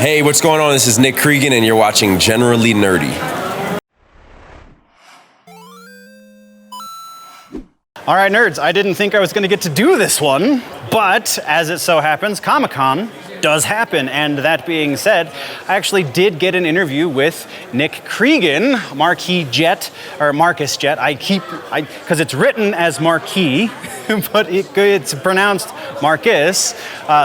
Hey, what's going on? This is Nick Creegan, and you're watching Generally Nerdy. All right, nerds, I didn't think I was going to get to do this one, but as it so happens, Comic-Con does happen. And that being said, I actually did get an interview with Nick Creegan, Marquis Jet, or Marquis Jet. Because it's written as Marquis, but it's pronounced Marcus.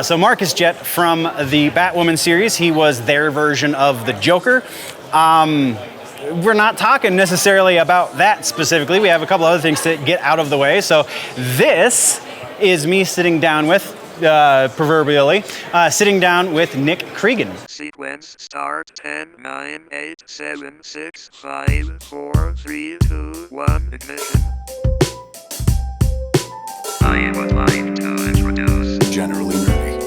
So Marquis Jet from the Batwoman series. He was their version of the Joker. We're not talking necessarily about that specifically. We have a couple other things to get out of the way. So this is me sitting down with, proverbially, sitting down with Nick Creegan. Sequence start 10, 9, 8, 7, 6, 5, 4, 3, 2, 1, ignition. I would like to introduce Generally Nerdy.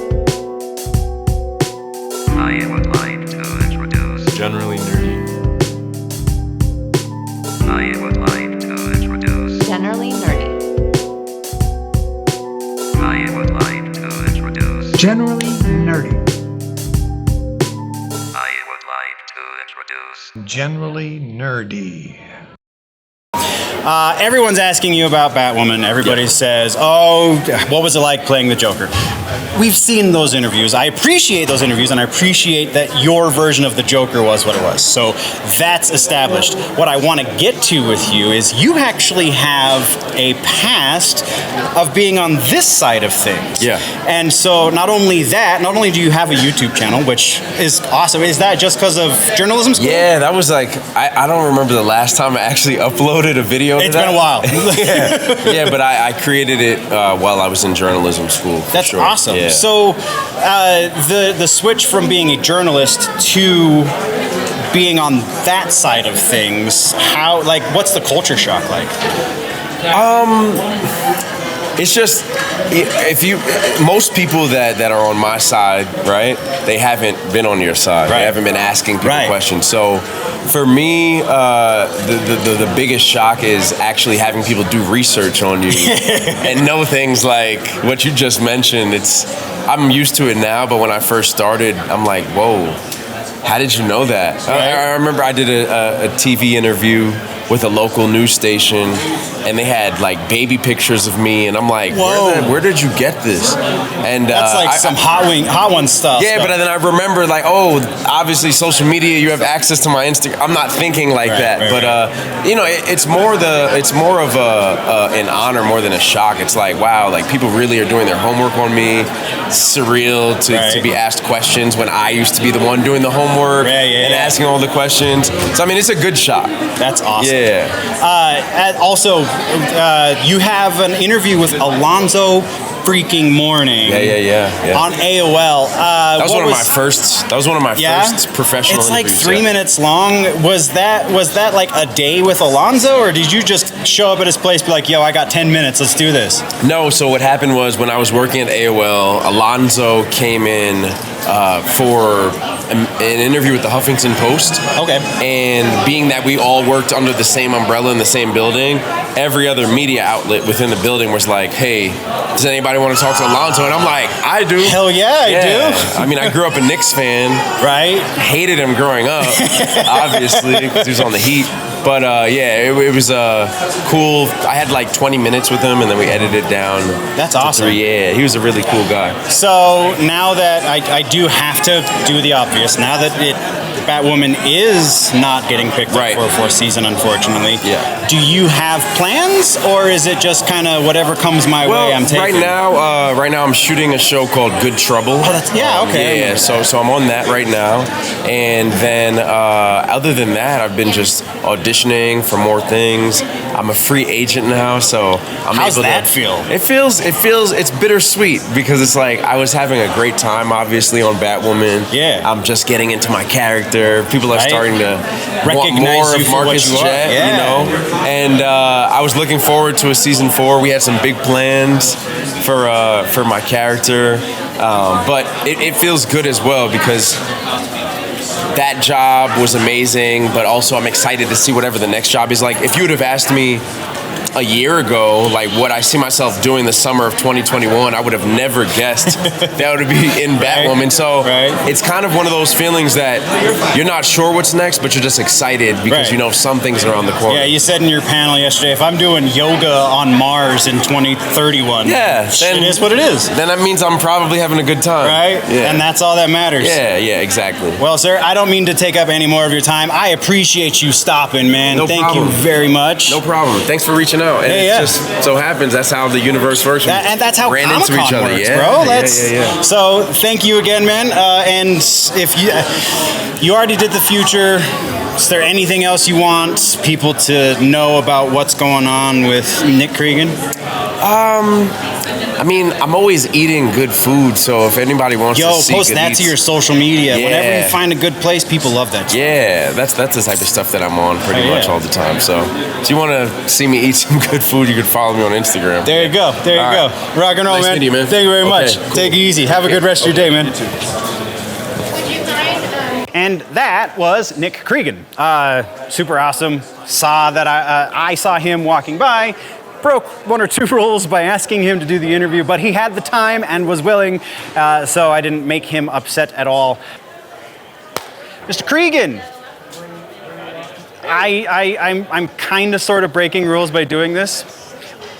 I would like to introduce Generally Nerdy. I would like to introduce Generally Nerdy. I would like to introduce Generally Nerdy. I would like to introduce Generally Nerdy. Everyone's asking you about Batwoman. Everybody says, oh, what was it like playing the Joker? We've seen those interviews. I appreciate those interviews, and I appreciate that your version of the Joker was what it was. So that's established. What I want to get to with you is you actually have a past of being on this side of things. Yeah. And so not only do you have a YouTube channel, which is awesome. Is that just because of journalism school? Yeah, that was like, I don't remember the last time I actually uploaded a video to It's that. been a while. Yeah, but I created it while I was in journalism school. That's sure. awesome. Yeah. So the switch from being a journalist to being on that side of things, what's the culture shock like? It's just, most people that are on my side, right, they haven't been on your side. Right. They haven't been asking people Right. questions. So for me, the biggest shock is actually having people do research on you and know things like what you just mentioned. I'm used to it now, but when I first started, I'm like, whoa, how did you know that? Right. I remember I did a TV interview with a local news station, and they had like baby pictures of me, and I'm like, where did you get this? And That's like some hot one stuff. yeah, but then I remember like, oh, obviously social media, you have access to my Instagram. I'm not thinking like that, but it's more of an honor more than a shock. It's like, wow, like people really are doing their homework on me. It's surreal to be asked questions when I used to be the one doing the homework and asking all the questions. So I mean, it's a good shock. That's awesome. Yeah. Also, you have an interview with Alonzo freaking Morning. Yeah. On AOL. That was one of my first. That was one of my first professional. It's like interviews, 3 minutes long. Was that like a day with Alonzo, or did you just show up at his place, be like, "Yo, I got 10 minutes. Let's do this"? No. So what happened was when I was working at AOL, Alonzo came in for an interview with the Huffington Post. Okay. And being that we all worked under the same umbrella in the same building, every other media outlet within the building was like, "Hey, does anybody want to talk to Alonzo?" And I'm like, "I do." Hell yeah, I do. I mean, I grew up a Knicks fan. Right. Hated him growing up, obviously, because he was on the Heat. But it was cool. I had like 20 minutes with him, and then we edited it down. That's to awesome. 3. Yeah, he was a really cool guy. So now that I do have to do the obvious, now that Batwoman is not getting picked up for a fourth season, unfortunately. Yeah. Do you have plans, or is it just kind of whatever comes my way? I'm taking. Right now I'm shooting a show called Good Trouble. Oh, okay. Yeah, so I'm on that right now, and then other than that, I've been just auditioning for more things. I'm a free agent now, so I'm How's able that to. feel? It's bittersweet because it's like I was having a great time, obviously, on Batwoman. Yeah. I'm just getting into my character. People are starting to Recognize want more you of for Marquis what you Jet, are. Yeah. you know. And I was looking forward to a season 4. We had some big plans for my character, but it feels good as well because that job was amazing, but also I'm excited to see whatever the next job is like. If you would have asked me a year ago, like what I see myself doing the summer of 2021, I would have never guessed that would be in Batwoman. So it's kind of one of those feelings that you're not sure what's next, but you're just excited because you know some things are around the corner. Yeah, you said in your panel yesterday, if I'm doing yoga on Mars in 2031, then it is what it is. Then that means I'm probably having a good time. Right? Yeah. And that's all that matters. Yeah, exactly. Well, sir, I don't mean to take up any more of your time. I appreciate you stopping, man. Thank you very much. No problem. Thanks for reaching out. And it just so happens that's how the universe works. And that's how Comic-Con works, bro. So thank you again, man. And if you already did the future, is there anything else you want people to know about what's going on with Nick Creegan? I mean, I'm always eating good food, so if anybody wants to see post that to your social media. Yeah. Whenever you find a good place, people love that. Yeah, that's the type of stuff that I'm on pretty much all the time. So if you want to see me eat some good food, you can follow me on Instagram. There you go. There you go. Rock and roll, nice man. meeting you, man. Thank you very much. Cool. Take it easy. Have a good rest of your day, man. You too. And that was Nick Creegan. Super awesome. Saw that I saw him walking by. Broke one or two rules by asking him to do the interview, but he had the time and was willing, so I didn't make him upset at all. Mr. Creegan, I'm kind of sort of breaking rules by doing this,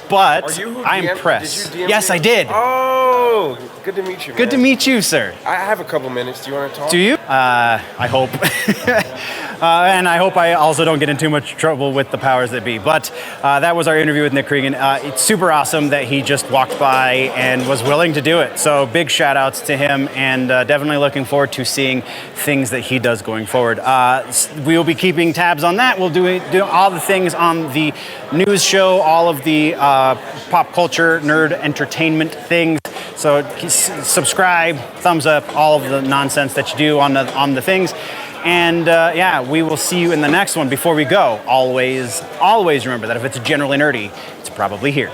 but I'm impressed. Yes, I did. Oh, good to meet you, man. Good to meet you, sir. I have a couple minutes. Do you want to talk? Do you? I hope. And I hope I also don't get in too much trouble with the powers that be. But that was our interview with Nick Creegan. It's super awesome that he just walked by and was willing to do it. So big shout outs to him, and definitely looking forward to seeing things that he does going forward. We will be keeping tabs on that. We'll do all the things on the news show, all of the pop culture, nerd entertainment things. So subscribe, thumbs up, all of the nonsense that you do on the things. And we will see you in the next one. Before we go, always remember that if it's generally nerdy, it's probably here.